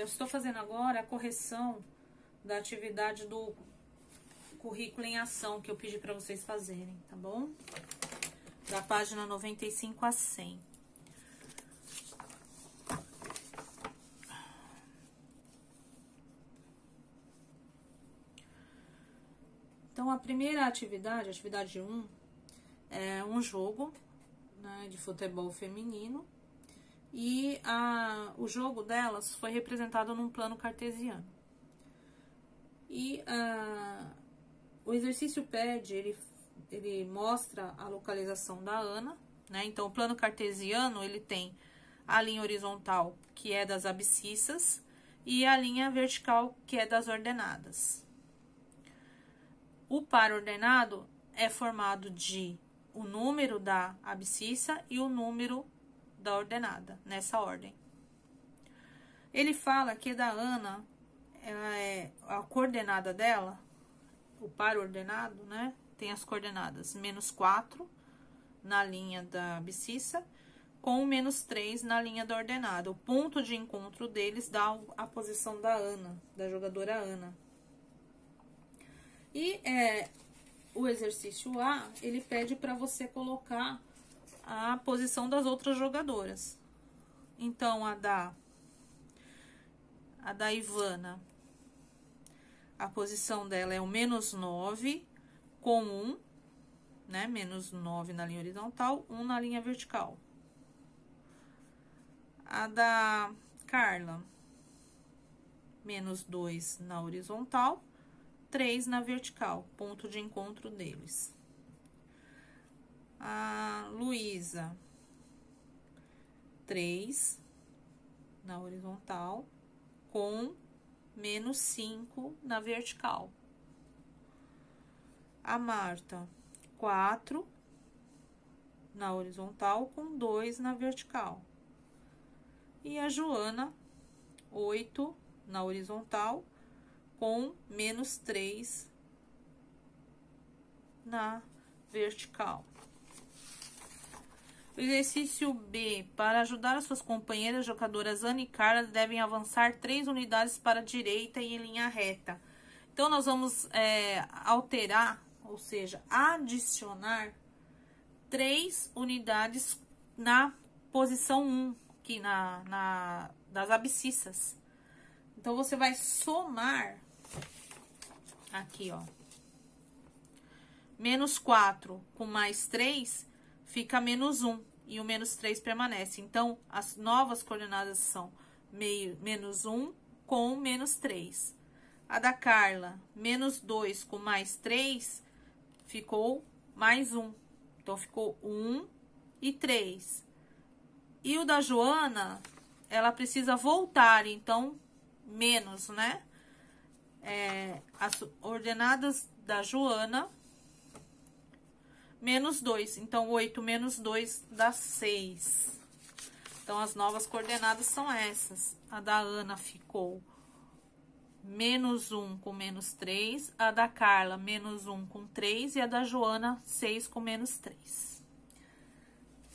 eu estou fazendo agora a correção da atividade do currículo em ação que eu pedi para vocês fazerem, tá bom? Da página 95 a 100. Então, a primeira atividade, atividade 1, é um jogo, né, de futebol feminino. E o jogo delas foi representado num plano cartesiano. E o exercício pede, ele mostra a localização da Ana, né? Então, o plano cartesiano, ele tem a linha horizontal, que é das abscissas, e a linha vertical, que é das ordenadas. O par ordenado é formado de o número da abscissa e o número da ordenada, nessa ordem. Ele fala que da Ana, a coordenada dela, o par ordenado, né, tem as coordenadas -4 na linha da abscissa, com -3 na linha da ordenada. O ponto de encontro deles dá a posição da Ana, da jogadora Ana. E o exercício A, ele pede para você colocar a posição das outras jogadoras. Então, a da Ivana, a posição dela é o -9 com 1, né? -9 na linha horizontal, 1 na linha vertical. A da Carla, -2 na horizontal, 3 na vertical, ponto de encontro deles. A Luísa, 3 na horizontal, com -5 na vertical. A Marta, 4 na horizontal, com 2 na vertical. E a Joana, 8 na horizontal, com -3 na vertical. O exercício B. Para ajudar as suas companheiras jogadoras Ana e Carla, devem avançar 3 unidades para a direita e em linha reta. Então, nós vamos alterar, ou seja, adicionar 3 unidades na posição 1, aqui das abscissas. Então, você vai somar aqui, ó. -4 com +3 fica -1 e o -3 permanece. Então, as novas coordenadas são -1 com -3. A da Carla, -2 com +3, ficou +1. Então, ficou 1 e 3. E o da Joana, ela precisa voltar, então, menos, né? As ordenadas da Joana, -2. Então, 8 menos 2 dá 6. Então, as novas coordenadas são essas. A da Ana ficou -1 com -3. A da Carla, -1 com 3. E a da Joana, 6 com -3.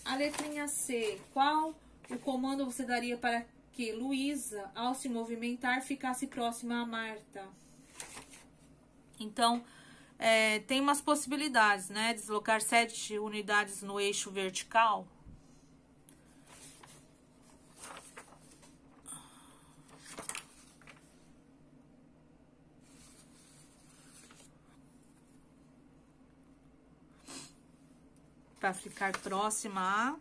A letrinha C. Qual o comando você daria para que Luísa, ao se movimentar, ficasse próxima a Marta? Então, tem umas possibilidades, né? Deslocar 7 unidades no eixo vertical. Para ficar próxima a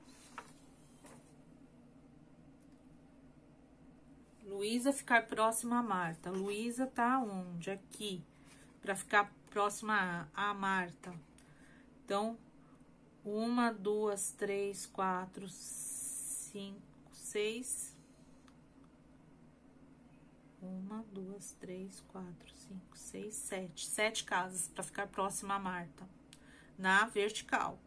Luísa, ficar próxima a Marta. Luísa tá onde? Aqui. Para ficar próxima a Marta. Então, 1, 2, 3, 4, 5, 6. 1, 2, 3, 4, 5, 6, 7. 7 casas para ficar próxima a Marta. Na vertical.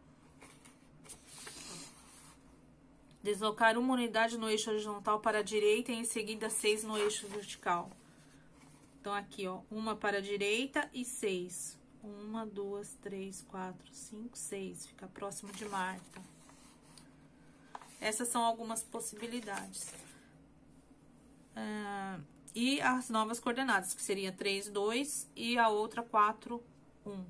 Deslocar uma unidade no eixo horizontal para a direita e em seguida 6 no eixo vertical. Então, aqui, ó, uma para a direita e 6. 1, 2, 3, 4, 5, 6. Fica próximo de Marta. Essas são algumas possibilidades. E as novas coordenadas, que seria 3, 2 e a outra 4, 1.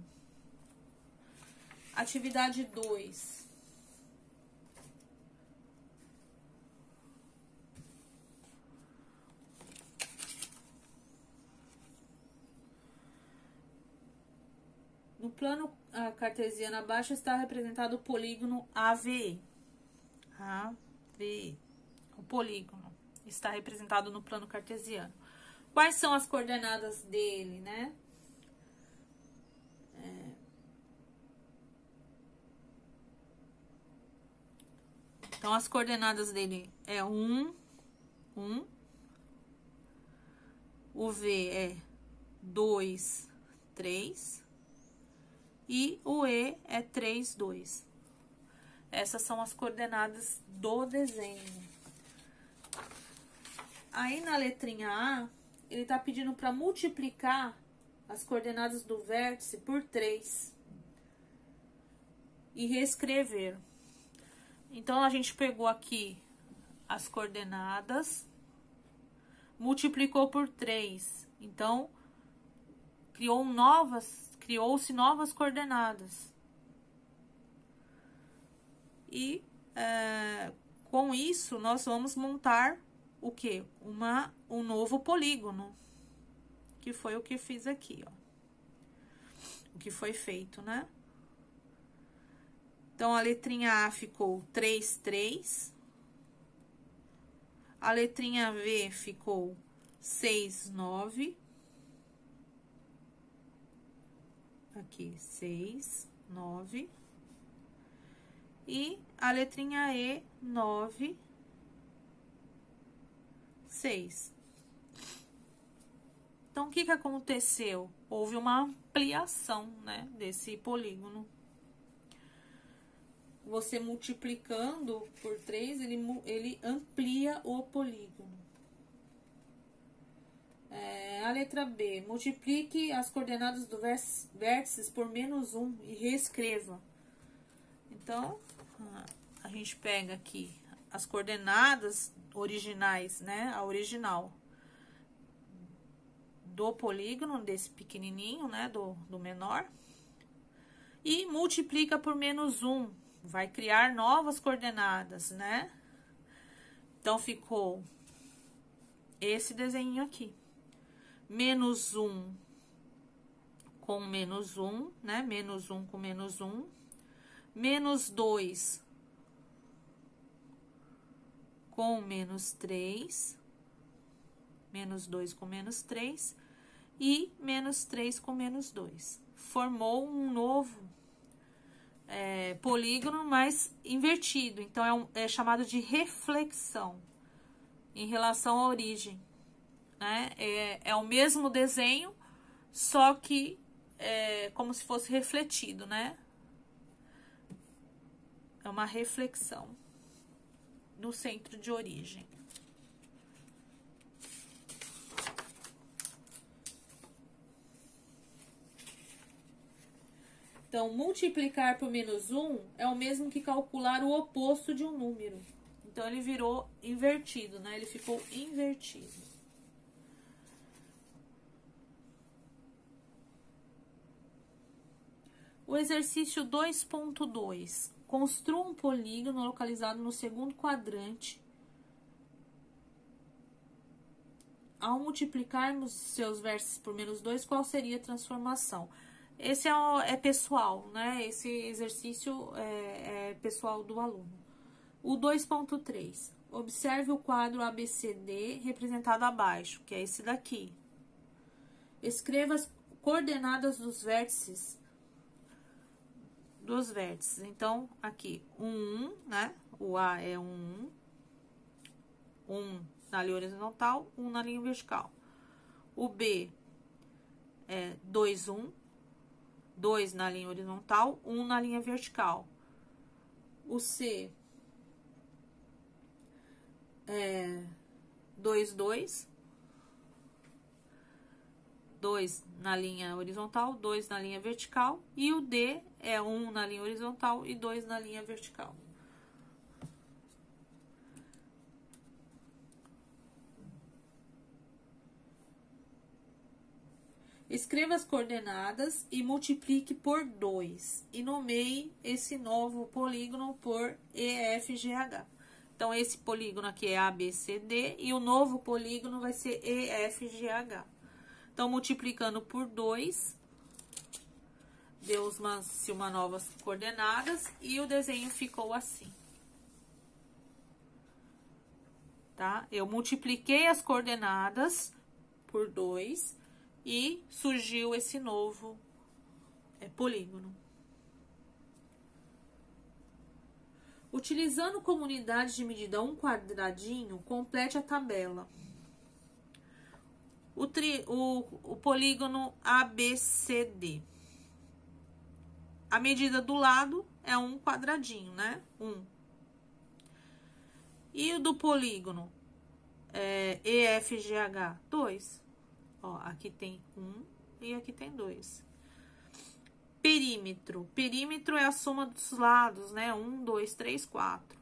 Atividade 2. No plano cartesiano abaixo está representado o polígono AVE. AVE. O polígono está representado no plano cartesiano. Quais são as coordenadas dele, né? Então, as coordenadas dele é 1, 1. O V é 2, 3. E o E é 3, 2. Essas são as coordenadas do desenho. Aí, na letrinha A, ele tá pedindo para multiplicar as coordenadas do vértice por 3. E reescrever. Então, a gente pegou aqui as coordenadas, multiplicou por 3. Então, criou-se novas coordenadas. E, com isso, nós vamos montar o quê? Um novo polígono. Que foi o que fiz aqui, ó. O que foi feito, né? Então, a letrinha A ficou 3, 3. A letrinha V ficou 6, 9. Aqui, 6, 9. E a letrinha E, 9, 6. Então, o que que aconteceu? Houve uma ampliação, né, desse polígono. Você multiplicando por 3, ele amplia o polígono. A letra B, multiplique as coordenadas do vértices por menos 1 e reescreva. Então, a gente pega aqui as coordenadas originais, né? A original do polígono, desse pequenininho, né? Do menor. E multiplica por menos 1. Vai criar novas coordenadas, né? Então, ficou esse desenho aqui. Menos 1 com menos 1, né? Menos 1 com menos 1. Menos 2 com menos 3. Menos 2 com menos 3. E menos 3 com menos 2. Formou um novo polígono, mas invertido. Então, é chamado de reflexão em relação à origem. Né? É o mesmo desenho, só que como se fosse refletido, né? É uma reflexão no centro de origem. Então, multiplicar por menos 1 é o mesmo que calcular o oposto de um número. Então, ele virou invertido, né? Ele ficou invertido. O exercício 2.2. Construa um polígono localizado no segundo quadrante. Ao multiplicarmos seus vértices por menos 2, qual seria a transformação? Esse é pessoal, né? Esse exercício é pessoal do aluno. O 2.3. Observe o quadro ABCD representado abaixo, que é esse daqui. Escreva as coordenadas dos vértices. Então, aqui, 1, né? O A é 1. 1 na linha horizontal, 1 na linha vertical. O B é 2, 1. 2 na linha horizontal, 1 na linha vertical. O C é 2, 2. 2 na linha horizontal, 2 na linha vertical. E o D é 1 na linha horizontal e 2 na linha vertical. Escreva as coordenadas e multiplique por 2. E nomeie esse novo polígono por EFGH. Então, esse polígono aqui é ABCD e o novo polígono vai ser EFGH. Então, multiplicando por 2, deu-se uma novas coordenadas e o desenho ficou assim. Tá? Eu multipliquei as coordenadas por 2 e surgiu esse novo polígono. Utilizando como unidade de medida um quadradinho, complete a tabela. O polígono ABCD. A medida do lado é um quadradinho, né? 1. E o do polígono EFGH? 2. Ó, aqui tem 1 e aqui tem 2. Perímetro. Perímetro é a soma dos lados, né? 1, 2, 3, 4.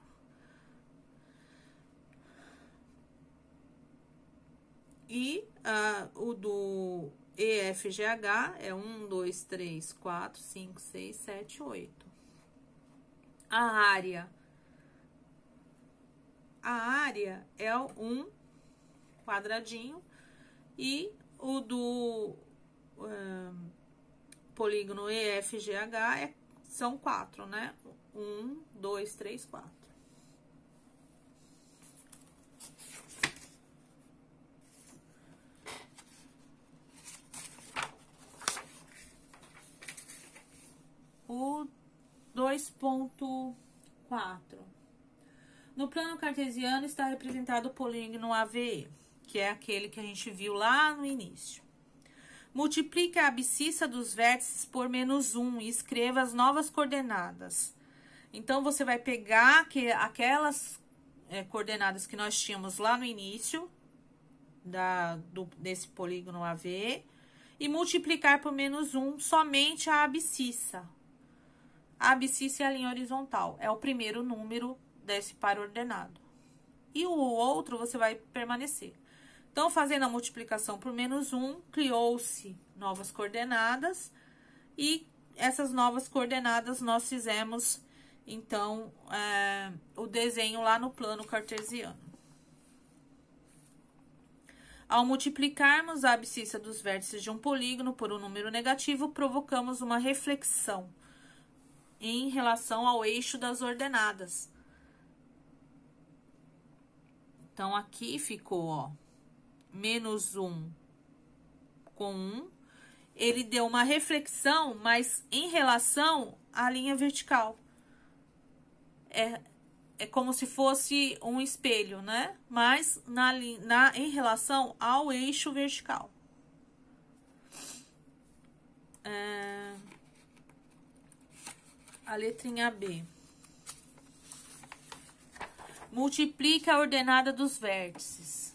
E o do EFGH é 1, 2, 3, 4, 5, 6, 7, 8. A área. A área é um quadradinho e o do polígono EFGH são 4, né? 1, 2, 3, 4. O 2.4. No plano cartesiano está representado o polígono AVE, que é aquele que a gente viu lá no início. Multiplique a abscissa dos vértices por -1 e escreva as novas coordenadas. Então, você vai pegar aquelas coordenadas que nós tínhamos lá no início desse polígono AVE e multiplicar por -1 somente a abscissa. A abscissa é a linha horizontal, é o primeiro número desse par ordenado. E o outro você vai permanecer. Então, fazendo a multiplicação por -1, criou-se novas coordenadas. E essas novas coordenadas nós fizemos, então, o desenho lá no plano cartesiano. Ao multiplicarmos a abscissa dos vértices de um polígono por um número negativo, provocamos uma reflexão em relação ao eixo das ordenadas. Então, aqui ficou, ó, -1 com 1. Ele deu uma reflexão, mas em relação à linha vertical. É como se fosse um espelho, né? Mas em relação ao eixo vertical. A letrinha B. Multiplique a ordenada dos vértices.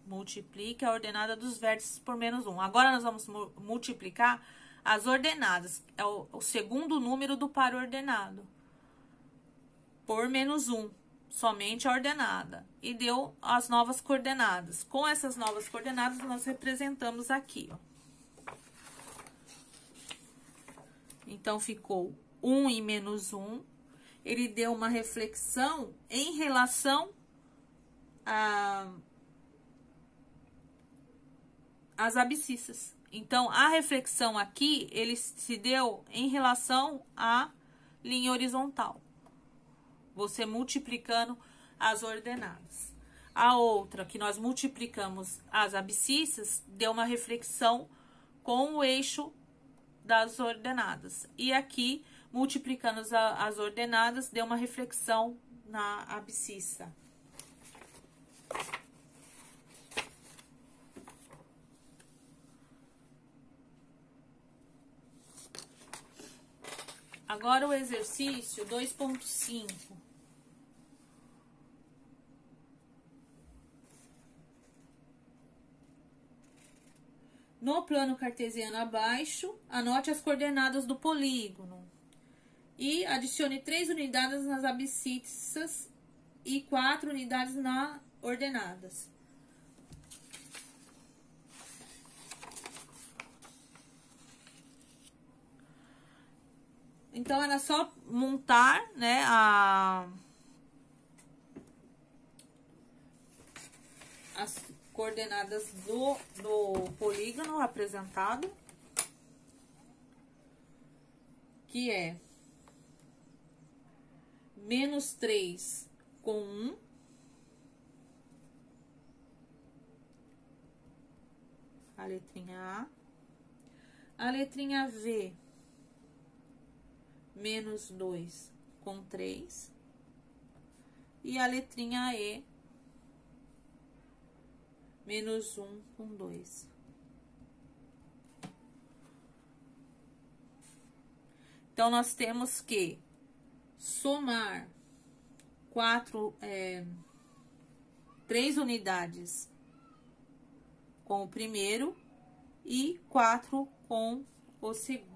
Multiplique a ordenada dos vértices por -1. Agora, nós vamos multiplicar as ordenadas. É o segundo número do par ordenado. Por -1. Somente a ordenada. E deu as novas coordenadas. Com essas novas coordenadas, nós representamos aqui, ó. Então, ficou 1 e -1. Ele deu uma reflexão em relação às abscissas. Então, a reflexão aqui, ele se deu em relação à linha horizontal. Você multiplicando as ordenadas. A outra, que nós multiplicamos as abscissas, deu uma reflexão com o eixo das ordenadas. E aqui, multiplicando as ordenadas, deu uma reflexão na abscissa. Agora, o exercício 2.5. No plano cartesiano abaixo, anote as coordenadas do polígono. E adicione 3 unidades nas abscissas e 4 unidades nas ordenadas. Então, era só montar, né, as coordenadas do polígono apresentado, que é -3 com 1, a letrinha A letrinha V, -2 com 3, e a letrinha E, -1 com 2. Então, nós temos que somar 3 unidades com o primeiro e 4 com o segundo.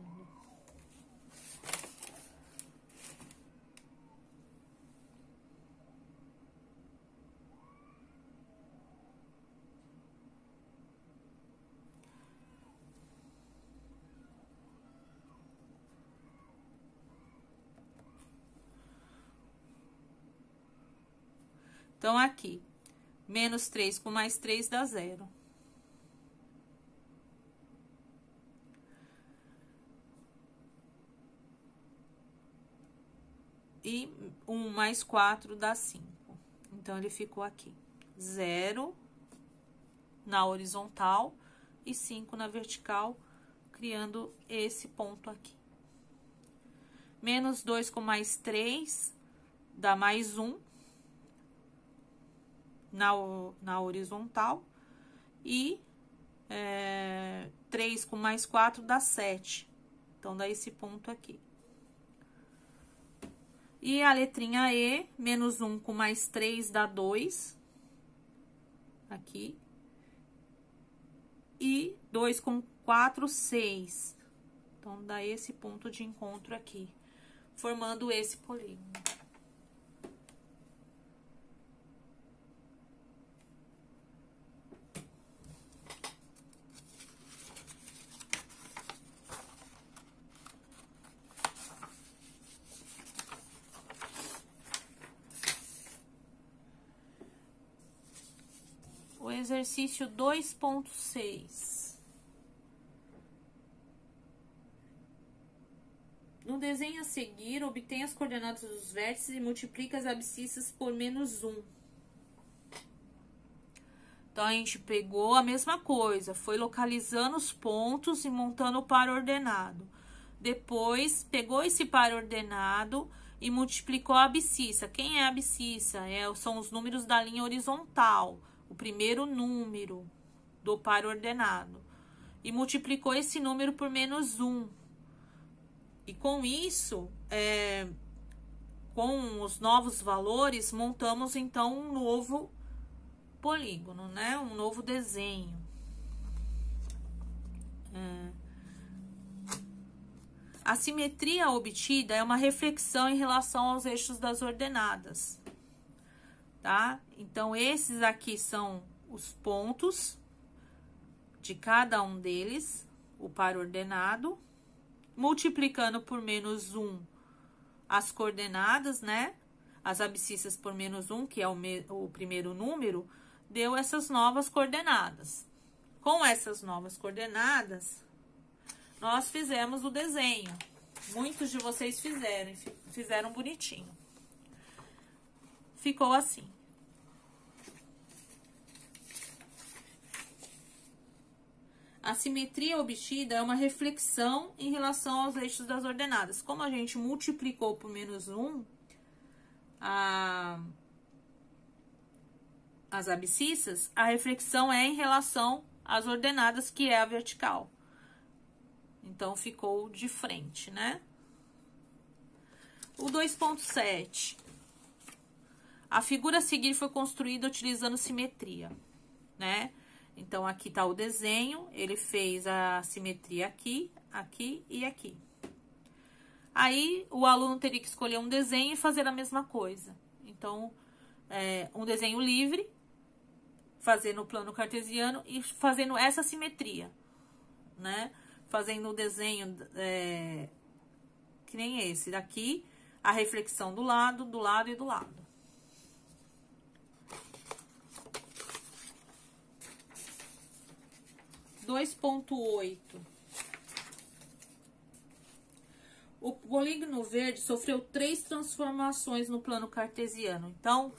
Então, aqui, -3 com mais 3 dá 0. E 1 mais 4 dá 5. Então, ele ficou aqui. 0 na horizontal e 5 na vertical, criando esse ponto aqui. -2 com mais 3 dá mais 1. Na horizontal, e 3 com mais 4 dá 7. Então, dá esse ponto aqui. E a letrinha E, -1 com mais 3 dá 2. Aqui. E 2 com 4, 6. Então, dá esse ponto de encontro aqui, formando esse polígono. O exercício 2.6. No desenho a seguir, obtém as coordenadas dos vértices e multiplica as abscissas por -1. Então, a gente pegou a mesma coisa, foi localizando os pontos e montando o par ordenado. Depois, pegou esse par ordenado e multiplicou a abscissa. Quem é a abscissa? São os números da linha horizontal. O primeiro número do par ordenado. E multiplicou esse número por -1. E com isso, com os novos valores, montamos, então, um novo polígono, né? Um novo desenho. A simetria obtida é uma reflexão em relação aos eixos das ordenadas. Tá? Então, esses aqui são os pontos de cada um deles, o par ordenado, multiplicando por -1 as coordenadas, né? As abscissas por -1, que é o primeiro número, deu essas novas coordenadas. Com essas novas coordenadas, nós fizemos o desenho. Muitos de vocês fizeram bonitinho. Ficou assim. A simetria obtida é uma reflexão em relação aos eixos das ordenadas. Como a gente multiplicou por -1 as abscissas, a reflexão é em relação às ordenadas, que é a vertical. Então, ficou de frente, né? O 2.7. A figura a seguir foi construída utilizando simetria, né? Então, aqui tá o desenho, ele fez a simetria aqui, aqui e aqui. Aí, o aluno teria que escolher um desenho e fazer a mesma coisa. Então, um desenho livre, fazendo o plano cartesiano e fazendo essa simetria, né? Fazendo o desenho que nem esse daqui, a reflexão do lado e do lado. Dois ponto 8. O polígono verde sofreu 3 transformações no plano cartesiano. Então,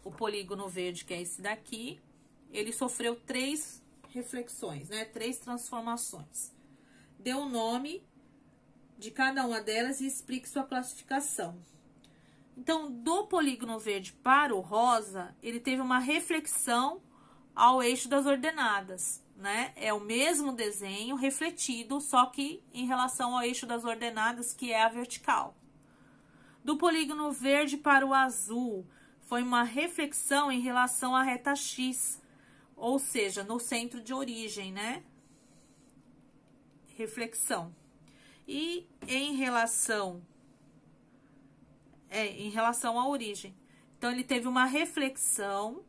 o polígono verde, que é esse daqui, ele sofreu 3 reflexões, né? 3 transformações. Dê o nome de cada uma delas e explique sua classificação. Então, do polígono verde para o rosa, ele teve uma reflexão ao eixo das ordenadas, né? É o mesmo desenho refletido, só que em relação ao eixo das ordenadas, que é a vertical. Do polígono verde para o azul, foi uma reflexão em relação à reta X, ou seja, no centro de origem, né? Reflexão. E em relação à origem. Então, ele teve uma reflexão,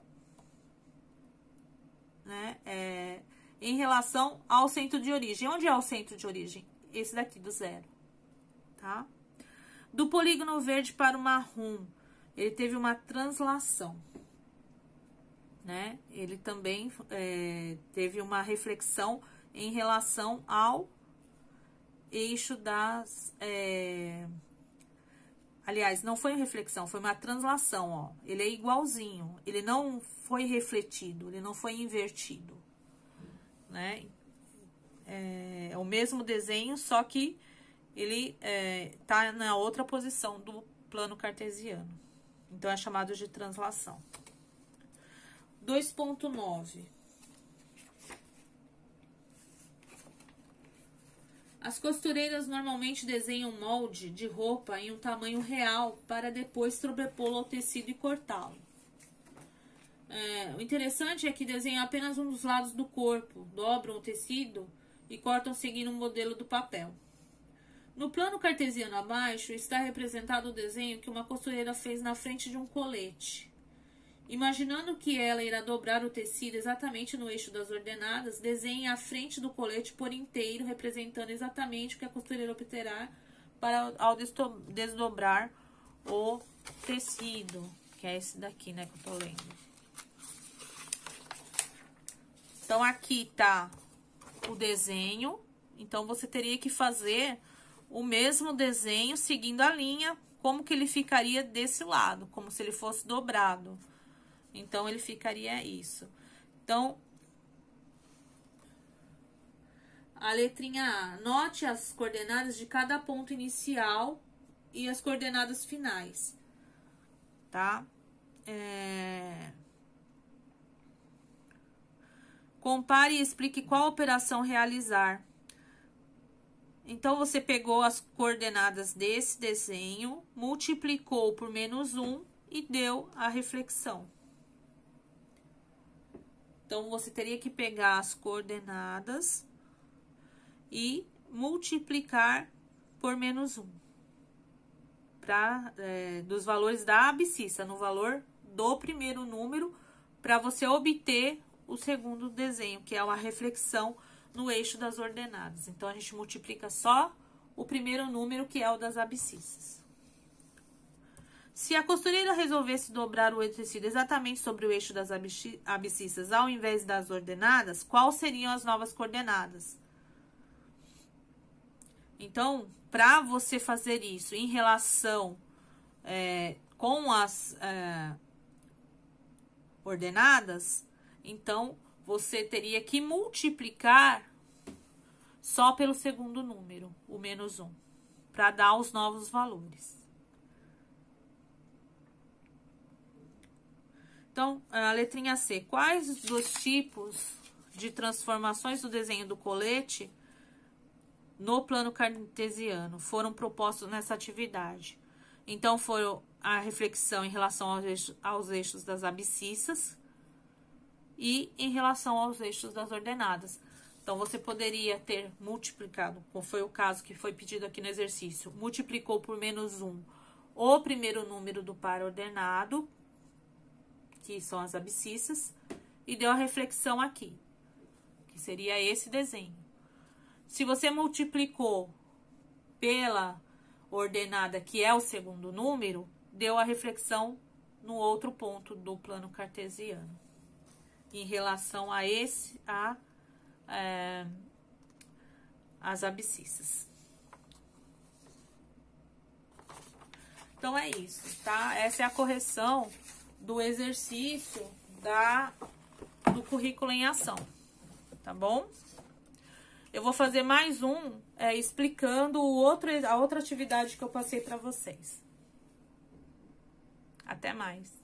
né? Em relação ao centro de origem. Onde é o centro de origem? Esse daqui do 0, tá? Do polígono verde para o marrom, ele teve uma translação, né? Ele também teve uma reflexão em relação ao eixo das... Aliás, não foi reflexão, foi uma translação, ó. Ele é igualzinho, ele não foi refletido, ele não foi invertido, né? É o mesmo desenho, só que ele tá na outra posição do plano cartesiano. Então, é chamado de translação. 2.9. As costureiras normalmente desenham molde de roupa em um tamanho real para depois sobrepô-lo ao tecido e cortá-lo. O interessante é que desenham apenas um dos lados do corpo, dobram o tecido e cortam seguindo o modelo do papel. No plano cartesiano abaixo está representado o desenho que uma costureira fez na frente de um colete. Imaginando que ela irá dobrar o tecido exatamente no eixo das ordenadas, desenhe a frente do colete por inteiro, representando exatamente o que a costureira obterá ao desdobrar o tecido, que é esse daqui, né, que eu tô lendo. Então, aqui tá o desenho, então você teria que fazer o mesmo desenho seguindo a linha, como que ele ficaria desse lado, como se ele fosse dobrado. Então, ele ficaria isso. Então, a letrinha A. Note as coordenadas de cada ponto inicial e as coordenadas finais, tá? Compare e explique qual operação realizar. Então, você pegou as coordenadas desse desenho, multiplicou por -1 e deu a reflexão. Então, você teria que pegar as coordenadas e multiplicar por -1. Dos valores da abscissa, no valor do primeiro número, para você obter o segundo desenho, que é uma reflexão no eixo das ordenadas. Então, a gente multiplica só o primeiro número, que é o das abscissas. Se a costureira resolvesse dobrar o tecido exatamente sobre o eixo das abscissas ao invés das ordenadas, quais seriam as novas coordenadas? Então, para você fazer isso em relação com as ordenadas, então, você teria que multiplicar só pelo segundo número, o -1, para dar os novos valores. Então, a letrinha C. Quais dos tipos de transformações do desenho do colete no plano cartesiano foram propostos nessa atividade? Então, foram a reflexão em relação aos eixos das abscissas e em relação aos eixos das ordenadas. Então, você poderia ter multiplicado, como foi o caso que foi pedido aqui no exercício, multiplicou por -1 o primeiro número do par ordenado, que são as abscissas, e deu a reflexão aqui, que seria esse desenho. Se você multiplicou pela ordenada, que é o segundo número, deu a reflexão no outro ponto do plano cartesiano, em relação a as abscissas. Então, é isso, tá? Essa é a correção do exercício do currículo em ação, tá bom? Eu vou fazer mais um explicando a outra atividade que eu passei para vocês. Até mais.